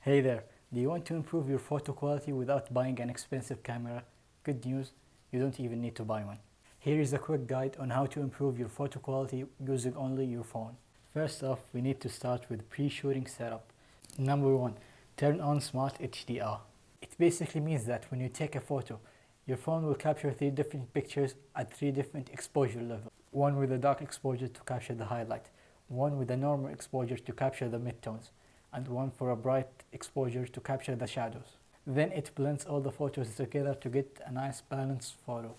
Hey there, do you want to improve your photo quality without buying an expensive camera? Good news, you don't even need to buy one. Here is a quick guide on how to improve your photo quality using only your phone. First off, we need to start with pre-shooting setup. Number 1, turn on Smart HDR. It basically means that when you take a photo, your phone will capture 3 different pictures at 3 different exposure levels. One with a dark exposure to capture the highlight, one with a normal exposure to capture the midtones, and one for a bright exposure to capture the shadows. Then it blends all the photos together to get a nice balanced photo.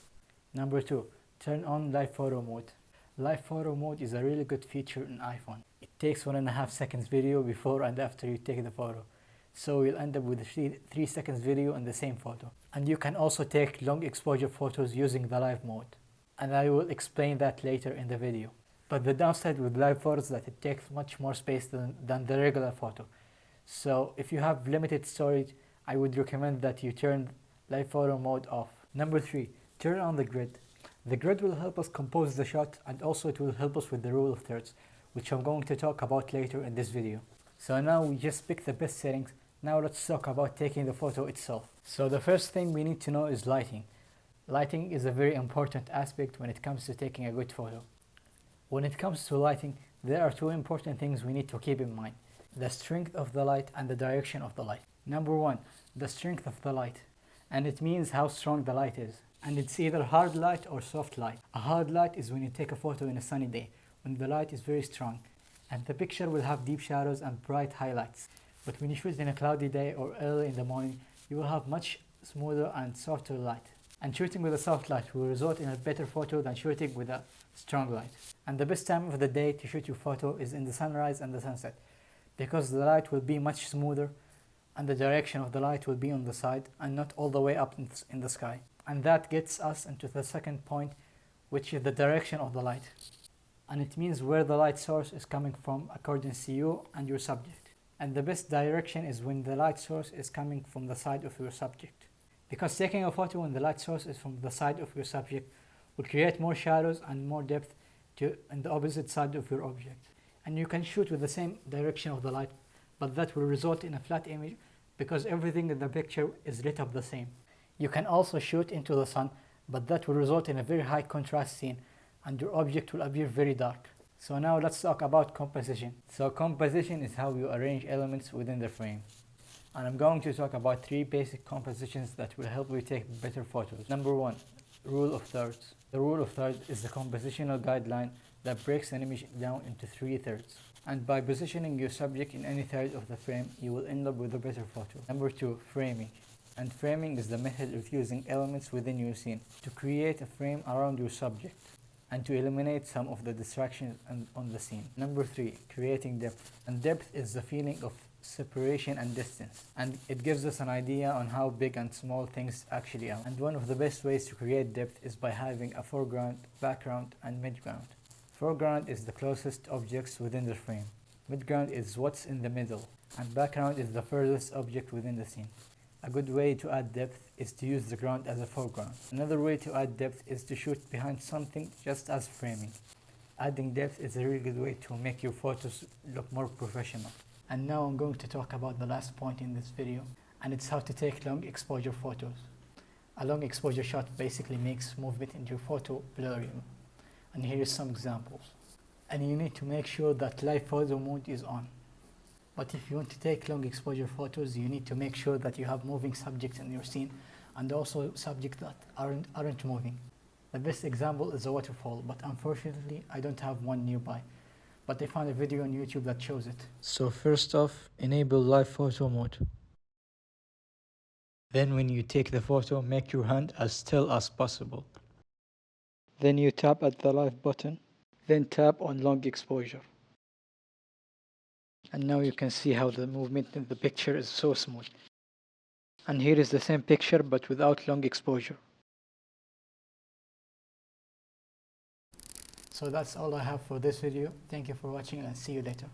Number 2, turn on live photo mode. Live photo mode is a really good feature in iPhone. It takes 1.5 seconds video before and after you take the photo. So you'll end up with a 3 seconds video in the same photo. And you can also take long exposure photos using the live mode. And I will explain that later in the video. But the downside with live photos is that it takes much more space than the regular photo. So if you have limited storage, I would recommend that you turn live photo mode off. Number 3, turn on the grid. The grid will help us compose the shot, and also it will help us with the rule of thirds, which I'm going to talk about later in this video. So now we just picked the best settings. Now let's talk about taking the photo itself. So the first thing we need to know is lighting. Lighting is a very important aspect when it comes to taking a good photo. When it comes to lighting, there are 2 important things we need to keep in mind: the strength of the light and the direction of the light. Number 1, the strength of the light. And it means how strong the light is. And it's either hard light or soft light. A hard light is when you take a photo in a sunny day, when the light is very strong, and the picture will have deep shadows and bright highlights. But when you shoot in a cloudy day or early in the morning, you will have much smoother and softer light. And shooting with a soft light will result in a better photo than shooting with a strong light. And the best time of the day to shoot your photo is in the sunrise and the sunset, because the light will be much smoother and the direction of the light will be on the side and not all the way up in the sky. And that gets us into the second point, which is the direction of the light. And it means where the light source is coming from according to you and your subject. And the best direction is when the light source is coming from the side of your subject. Because taking a photo when the light source is from the side of your subject will create more shadows and more depth on the opposite side of your object. And you can shoot with the same direction of the light, but that will result in a flat image because everything in the picture is lit up the same. You can also shoot into the sun, but that will result in a very high contrast scene and your object will appear very dark. So now let's talk about composition. So composition is how you arrange elements within the frame. And I'm going to talk about 3 basic compositions that will help you take better photos. Number 1, rule of thirds. The rule of thirds is the compositional guideline that breaks an image down into 3 thirds. And by positioning your subject in any third of the frame, you will end up with a better photo. Number 2, framing. And framing is the method of using elements within your scene to create a frame around your subject and to eliminate some of the distractions on the scene. Number 3, creating depth. And depth is the feeling of separation and distance, and it gives us an idea on how big and small things actually are. And one of the best ways to create depth is by having a foreground, background, and midground. Foreground is the closest objects within the frame, midground is what's in the middle, and background is the furthest object within the scene. A good way to add depth is to use the ground as a foreground. Another way to add depth is to shoot behind something just as framing. Adding depth is a really good way to make your photos look more professional. And now I'm going to talk about the last point in this video, and it's how to take long exposure photos. A long exposure shot basically makes movement in your photo blurry. And here is some examples. And you need to make sure that live photo mode is on. But if you want to take long exposure photos, you need to make sure that you have moving subjects in your scene and also subjects that aren't moving. The best example is a waterfall, but unfortunately I don't have one nearby. But I found a video on YouTube that shows it. So first off, enable live photo mode. Then when you take the photo, make your hand as still as possible. Then you tap at the live button, then tap on long exposure. And now you can see how the movement in the picture is so smooth. And here is the same picture but without long exposure. So that's all I have for this video. Thank you for watching and see you later.